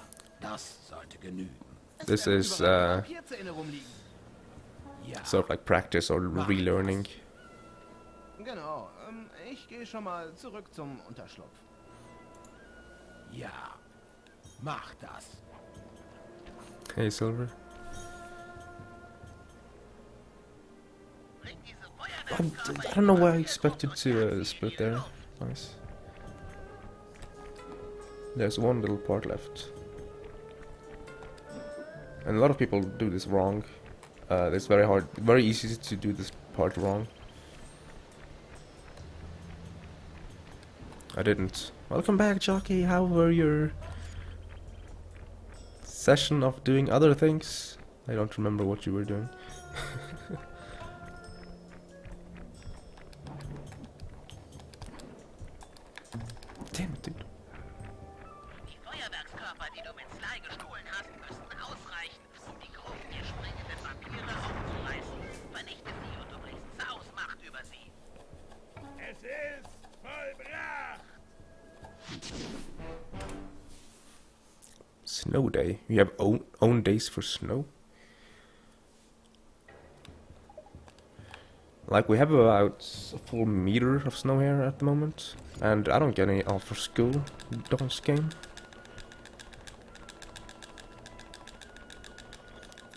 This is sort of like practice or relearning. Genau, ich gehe schon mal zurück zum Unterschlupf. Ja, mach das. Hey, Silver. I don't know why I expected to split there. Nice. There's one little part left. And a lot of people do this wrong. It's very hard, very easy to do this part wrong. I didn't. Welcome back, Jockey. How were your session of doing other things? I don't remember what you were doing. Damn it, dude. Die Feuerwerkskörper, die du mit Sly gestohlen hast, müssten ausreichen, um die Gruppen der springenden Vampire aufzureißen. Vernichte sie und du brichst Saus Macht über sie. Es ist vollbracht! Snow day. You have own days for snow? Like, we have about a full meter of snow here at the moment. And I don't get any off for school, this game.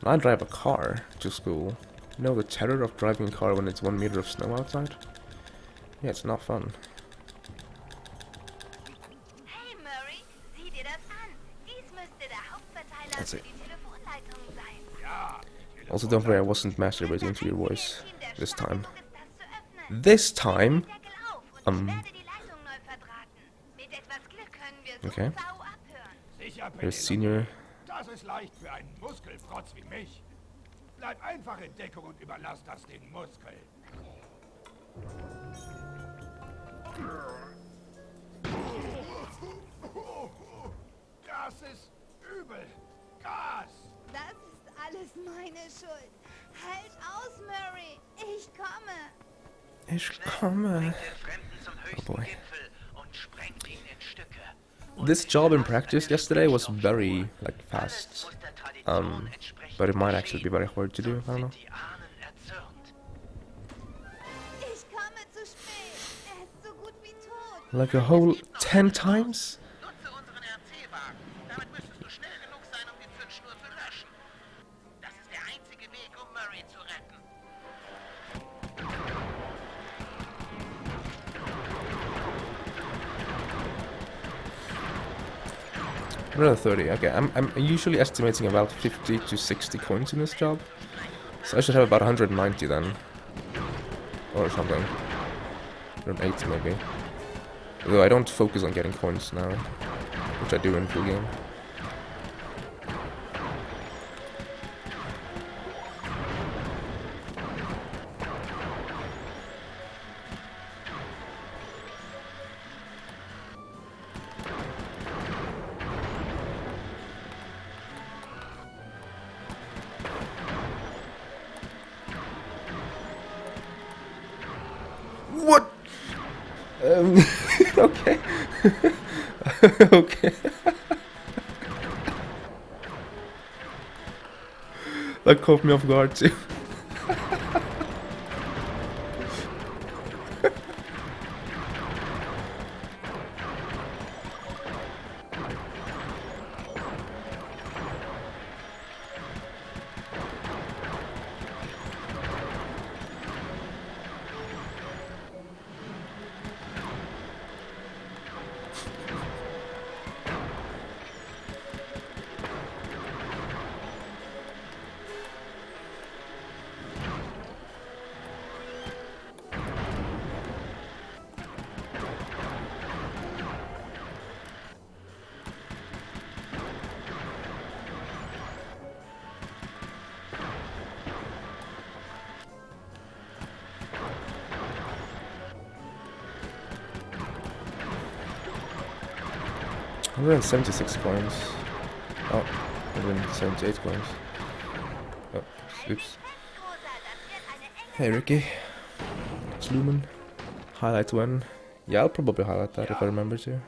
I drive a car to school. You know the terror of driving a car when it's 1 meter of snow outside? Yeah, it's not fun. Hey Murray, sieh dir das an. Dies müsste der Hauptverteiler für die Telefonleitung sein. Also don't worry, I wasn't masturbating to your voice this time. This time? Okay. Here's Senior. Das ist leicht für einen Muskelfrotz wie mich. Bleib einfach in Deckung und überlass das den Muskeln. Das ist übel. Gas! Das ist alles meine Schuld. Halt aus, Murray. Ich komme. Ich komme. Bring den Fremden zum höchsten boy. Gipfel und sprengt ihn in Stücke. This job in practice yesterday was very, like, fast. But it might actually be very hard to do, I don't know. Die Ahnen erzürnt. Ich komme zu spät. Ist so gut wie tot. Like a whole 10 times? Nutze unseren RC-Wagen. Damit müsstest du schnell genug sein, um die Zündschnur zu löschen. Das ist der einzige Weg, um Murray zu retten. Another 30, okay. I'm usually estimating about 50 to 60 coins in this job. So I should have about 190 then. Or something. 180 maybe. Although I don't focus on getting coins now. Which I do in full game. What? Okay. Okay. That caught me off guard too. $176 coins. Oh, 178 coins. Oh, oops. Hey Ricky. It's Lumen. Highlight when? Yeah, I'll probably highlight that if I remember to.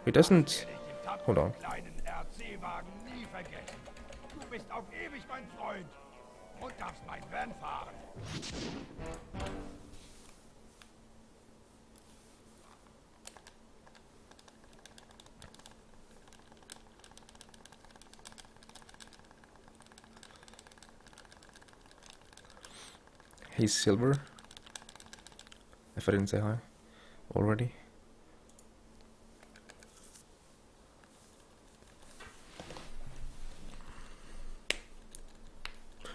It doesn't... Hold on. Du bist auf ewig mein Freund und darfst mein Van fahren. Hey Silver. If I didn't say hi already.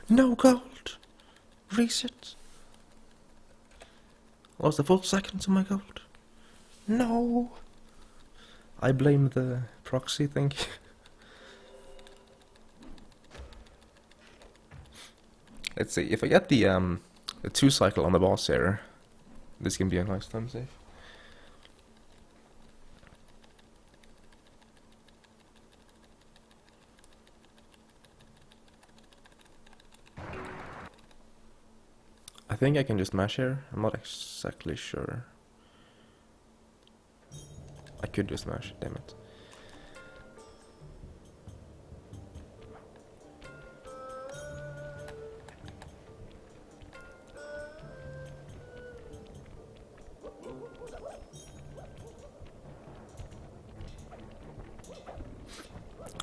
No gold! Reset! Lost a full second to my gold. No! I blame the proxy, thank you. Let's see, if I get the 2 cycle on the boss here, this can be a nice time save. I think I can just mash here, I'm not exactly sure. I could just mash, damn it.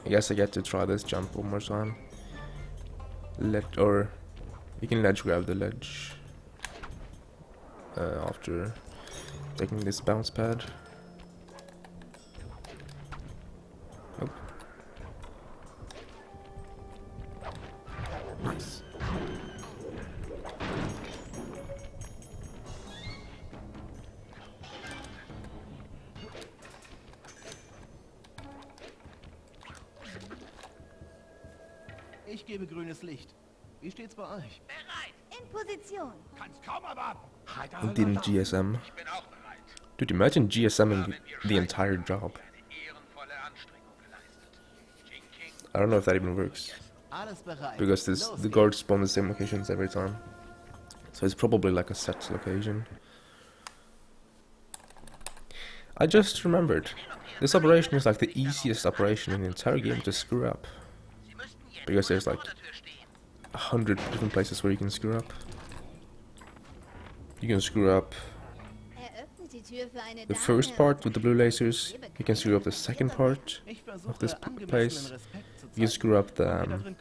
I guess I get to try this jump one more time. Or you can ledge grab the ledge after taking this bounce pad. Oh. Nice. Ich gebe grünes Licht. Wie steht's bei euch? In Position. Kannst kaum erwarten. And didn't GSM. Dude, imagine GSMing the entire job. I don't know if that even works. Alles bereit. Because the guards spawn the same locations every time. So it's probably like a set location. I just remembered. This operation is like the easiest operation in the entire game to screw up. Because there's like 100 different places where you can screw up. You can screw up the first part with the blue lasers. You can screw up the second part of this place. You can screw up the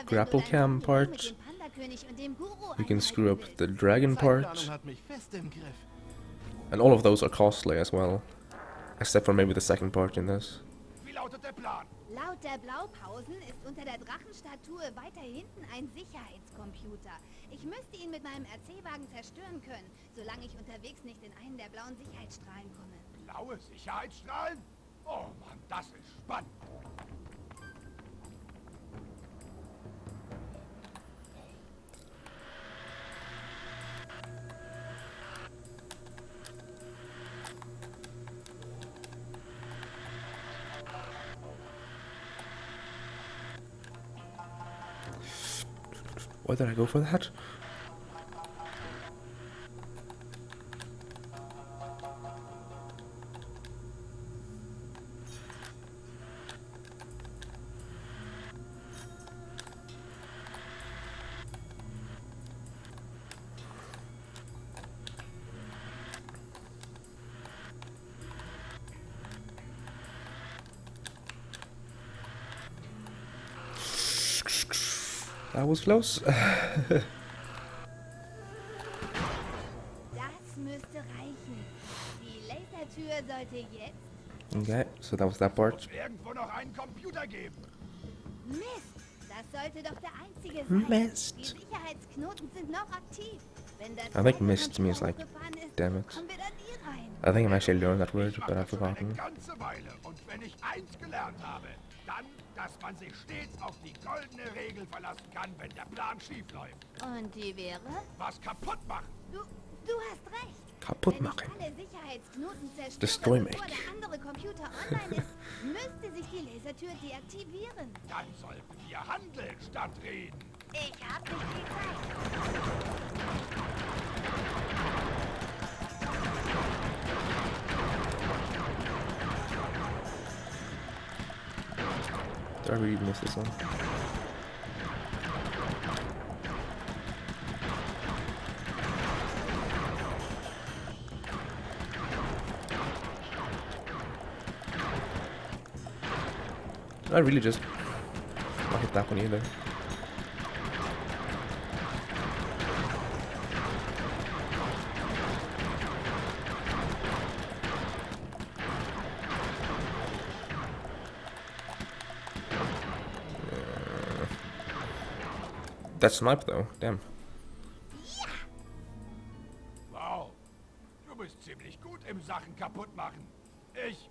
grapple cam part. You can screw up the dragon part. And all of those are costly as well. Except for maybe the second part in this. Laut der Blaupausen ist unter der Drachenstatue weiter hinten ein Sicherheitscomputer. Ich müsste ihn mit meinem RC-Wagen zerstören können, solange ich unterwegs nicht in einen der blauen Sicherheitsstrahlen komme. Blaue Sicherheitsstrahlen? Oh Mann, das ist spannend. Why did I go for that? That was close. Das müsste reichen. Die Lasertür sollte jetzt... Okay, so that was that part. Irgendwo noch einen Computer geben. Mist! Das sollte doch der einzige sein. Mist. Die Sicherheitsknoten sind noch aktiv. Wenn der I think zweite mist means Computer like, hochgefahren ist, damn it. kommen wir dann hier rein. I think I've actually learned that word, Ich mach but I've das schon eine forgotten. ganze Weile. Und wenn ich eins gelernt habe, dann, dass man sich stets auf die goldene Regel verlassen kann, wenn der Plan schief läuft. Und die wäre? Was kaputt machen. Du hast recht. Kaputt Wenn machen. ich alle Sicherheitsknoten zerstöre, Destroy bevor make. der andere Computer online ist, müsste sich die Lasertür deaktivieren. Dann sollten wir handeln statt reden. Ich hab nicht die Zeit. Did I really miss this one? Did I really just not hit that one either? That snipe though, damn. Wow, du bist ziemlich gut im Sachen kaputt machen. Ich,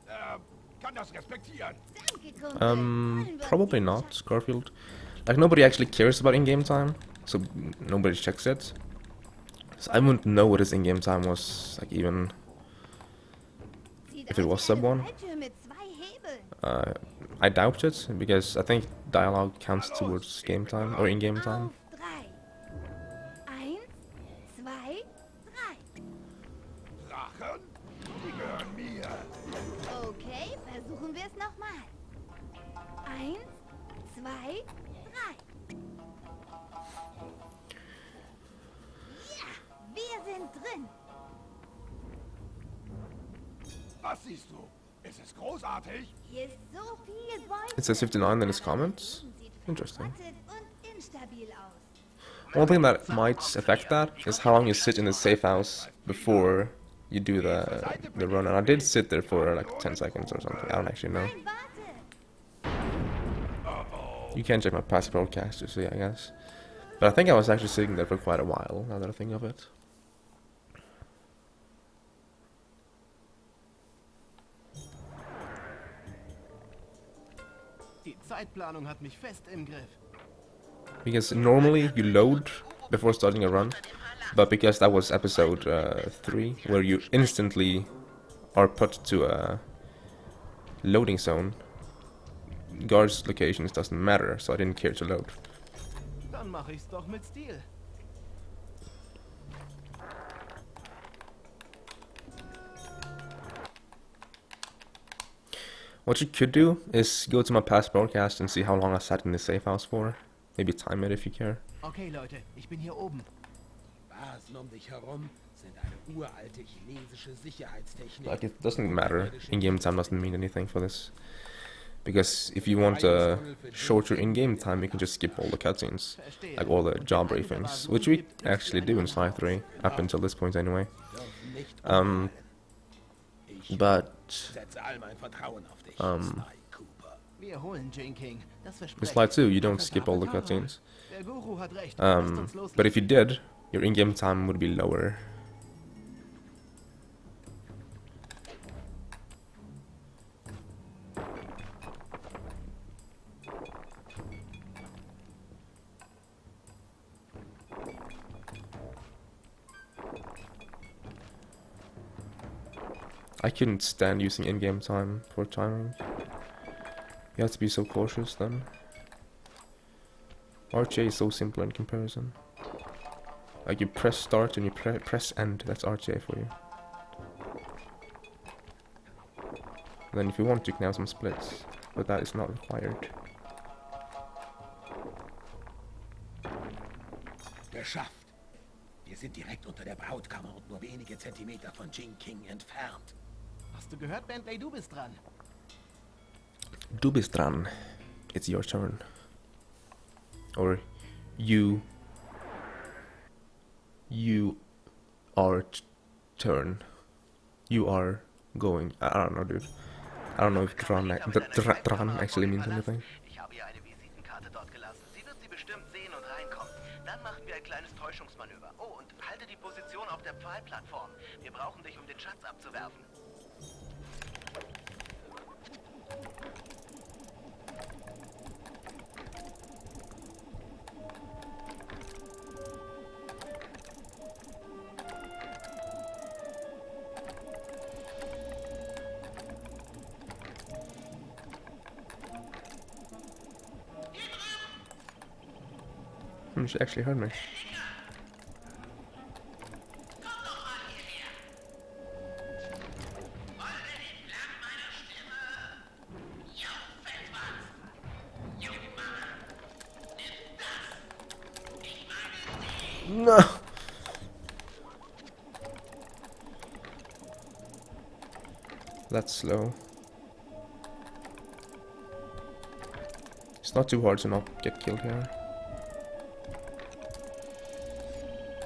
kann das respektieren. Danke, Kumpel. Wollen wir Probably uns not, Scarfield. Like, nobody actually cares about in-game time, so nobody checks it. So I wouldn't know what his in-game time was, like, even Sieht if it aus was wie eine sub 1. Falltür mit zwei Hebeln. I doubt it, because I think dialogue counts towards game time, or in-game time. Auf drei. 1, 2, 3. Drachen? Die gehören mir. Okay, versuchen wir es nochmal. 1, 2, 3. Ja, wir sind drin. Was siehst du? Ist es großartig? Hier ist so viel Beute. It says 59 in his Aber comments. das Leben sieht Interesting. verrottet und instabil aus. One thing that might affect that is how long you sit in the safe house before you do the run, and I did sit there for like 10 seconds or something. I don't actually know. Nein, warte. You can check my past broadcasts to see, I guess. But I think I was actually sitting there for quite a while, now that I think of it. Die Zeitplanung hat mich fest im Griff. Because normally you load before starting a run, but because that was episode 3, where you instantly are put to a loading zone, guards' locations doesn't matter, so I didn't care to load. Dann mache ich's doch mit Stil. What you could do is go to my past broadcast and see how long I sat in the safe house for. Maybe time it if you care. Okay, Leute, ich bin hier oben. Basen um dich herum sind eine uralte chinesische Sicherheitstechnik. Like, it doesn't matter. In-game time doesn't mean anything for this. Because if you want a shorter in-game time, you can just skip all the cutscenes. Like all the job briefings. Which we actually do in Sly 3, up until this point anyway. But Setze all mein Vertrauen auf dich, Um, Sly Cooper. Wir holen Jane King. Das in verspreche Sly ich. 2, you don't skip all the cutscenes. Der Guru hat recht. Lasst uns loslegen. But if you did, your in-game time would be lower. I couldn't stand using in-game time for timing. You have to be so cautious then. RTA is so simple in comparison. Like you press start and you press end, that's RTA for you. And then if you want you can have some splits, but that is not required. Geschafft. Wir sind direkt unter der Brautkammer und nur wenige Zentimeter von Jing King entfernt. Hast du gehört, Bentley? Du bist dran. Du bist dran. It's your turn. Or you are turn. You are going. I don't know, dude. I don't know if dran actually means anything. Ich habe ihr eine Visitenkarte dort gelassen. Sie wird sie bestimmt sehen und reinkommen. Dann machen wir ein kleines Täuschungsmanöver. Oh, und halte die Position auf der Pfahlplattform. Wir brauchen dich, um den Schatz abzuwerfen. She actually heard me. No. That's slow. It's not too hard to not get killed here.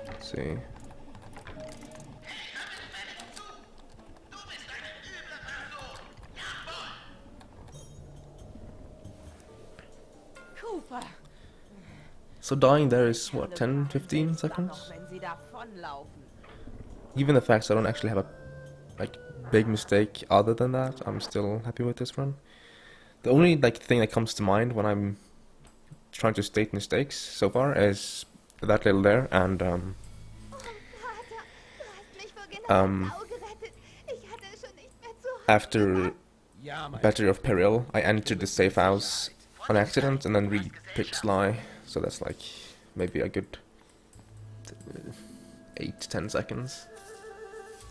Let's see. Cooper. So dying there is what, 10-15 seconds? Even the fact that I don't actually have a big mistake other than that, I'm still happy with this run. The only thing that comes to mind when I'm trying to state mistakes so far is that little there and after Battery of Peril, I entered the safe house on accident and then re-picked Sly, so that's like maybe a good 8-10 seconds.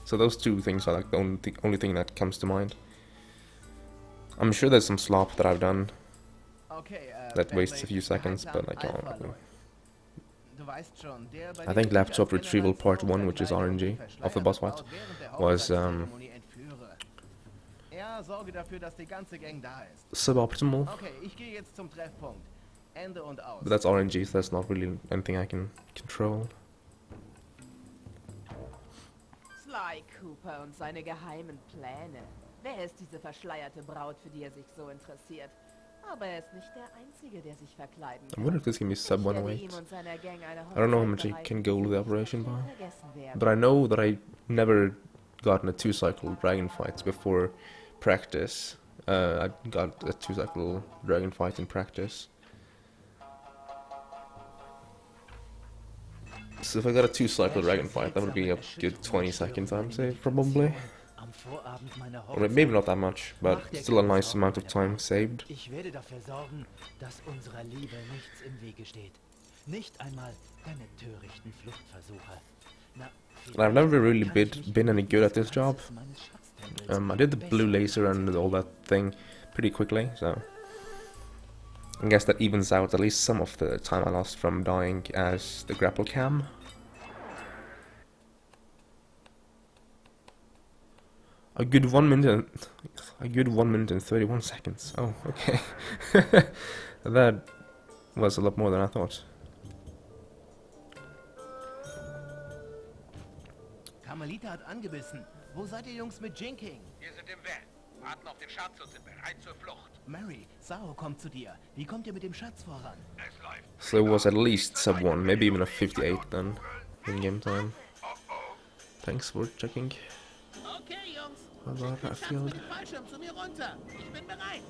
So those two things are like the only thing that comes to mind. I'm sure there's some slop that I've done that wastes a few seconds, but I can't. I think Laptop Retrieval Part 1, which is RNG of the boss fight, was suboptimal. But that's RNG, so that's not really anything I can control. Sly Cooper und seine geheimen Pläne. Wer ist diese verschleierte Braut, für die sich so interessiert? Aber ist nicht der Einzige, der sich verkleiden I wonder if this can be sub 108. I don't know how much I can go to the operation by. But I know that I never gotten a 2-cycle dragon fight before practice. I got a 2-cycle dragon fight in practice. So if I got a 2-cycle dragon fight, that would be a good 20-second time save, probably. Or maybe not that much, but still a nice amount of time saved. Ich werde dafür sorgen, dass unserer Liebe nichts im Wege steht. Nicht einmal deine törichten Fluchtversuche. And I've never really been any good at this job. I did the blue laser and all that thing pretty quickly, so I guess that evens out at least some of the time I lost from dying as the grapple cam. A good 1 minute and 31 seconds. Oh, okay. That was a lot more than I thought. Carmelita hat angebissen. Wo seid ihr Jungs mit Jinking? Wir sind im Van. Warten auf den Schatz und sind bereit zur Flucht. Mary, Sao kommt zu dir. Wie kommt ihr mit dem Schatz voran? Es läuft. So it was at least sub 1, maybe even a 58 then, in game time. Thanks for checking. Okay, Jungs. About that field. Mit dem Fallschirm zu mir runter. Ich bin bereit.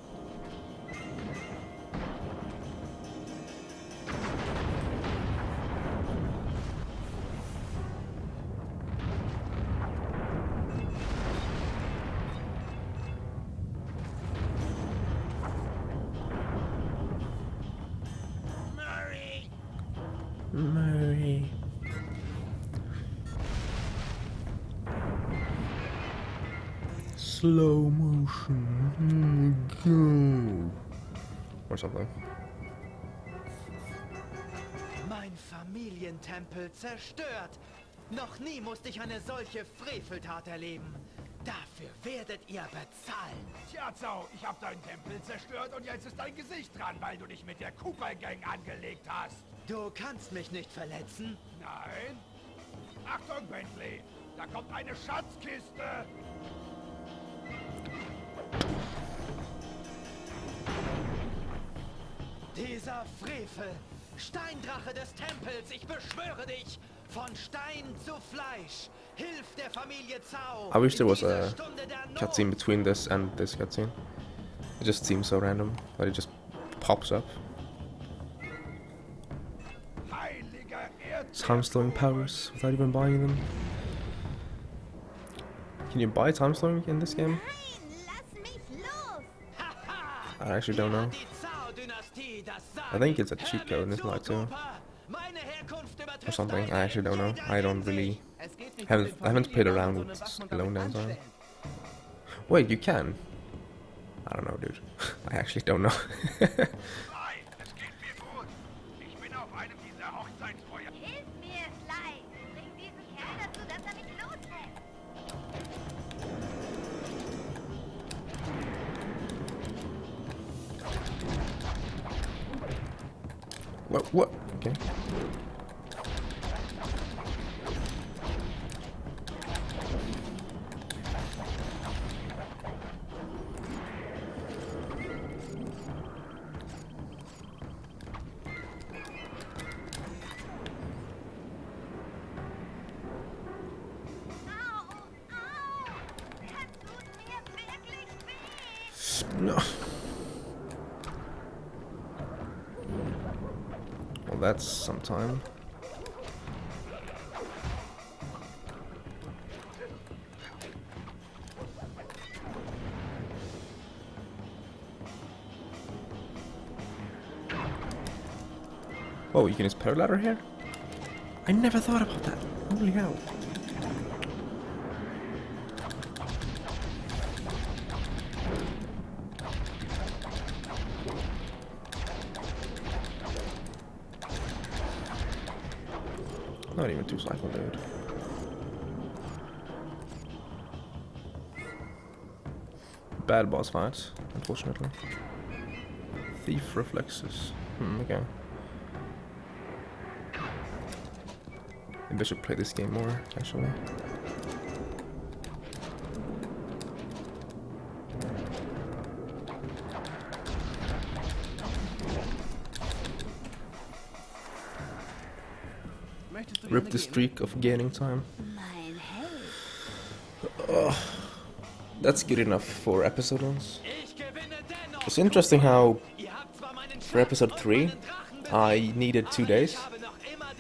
Murray, Mary. Slow motion. Go. Or something. Mein Familientempel zerstört. Noch nie musste ich eine solche Freveltat erleben. Dafür werdet ihr bezahlen. Tja, Zau, ich hab deinen Tempel zerstört und jetzt ist dein Gesicht dran, weil du dich mit der Cooper-Gang angelegt hast. Du kannst mich nicht verletzen. Nein? Achtung, Bentley! Da kommt eine Schatzkiste! Dieser Frevel, Steindrache des Tempels, ich beschwöre dich, von Stein zu Fleisch, hilf der Familie Zau. I wish there was in a dieser Stunde der Not. cutscene between this and this cutscene. It just seems so random that it just pops up. Heiliger Erd... Time slowing powers without even buying them. Can you buy time slowing in this game? Nein, lass mich los! I actually don't know. I think it's a cheat code, isn't it, too? Or something. I actually don't know. I don't really I haven't played around with alone design. Wait, you can? I don't know, dude. I actually don't know. Nein, es geht mir gut. Ich bin auf einem dieser Hochzeitsfeuer. Hilf mir, Sly! Bring diesen Kerl dazu, dass er mich loslässt! What? Okay. Au! Au! Das tut mir wirklich weh! No. Well, that's some time. Oh, you can use paraladder here? I never thought about that. Holy hell. Not even 2 cycle, dude. Bad boss fight, unfortunately. Thief reflexes. Okay. Maybe I should play this game more, actually. Rip the streak of gaining time. Mein Held. That's good enough for episode 1s. It's interesting how for episode 3 I needed 2 days.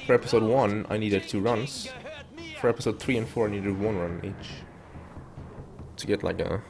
For episode 1 I needed 2 runs. For episode 3 and 4 I needed 1 run each. To get like a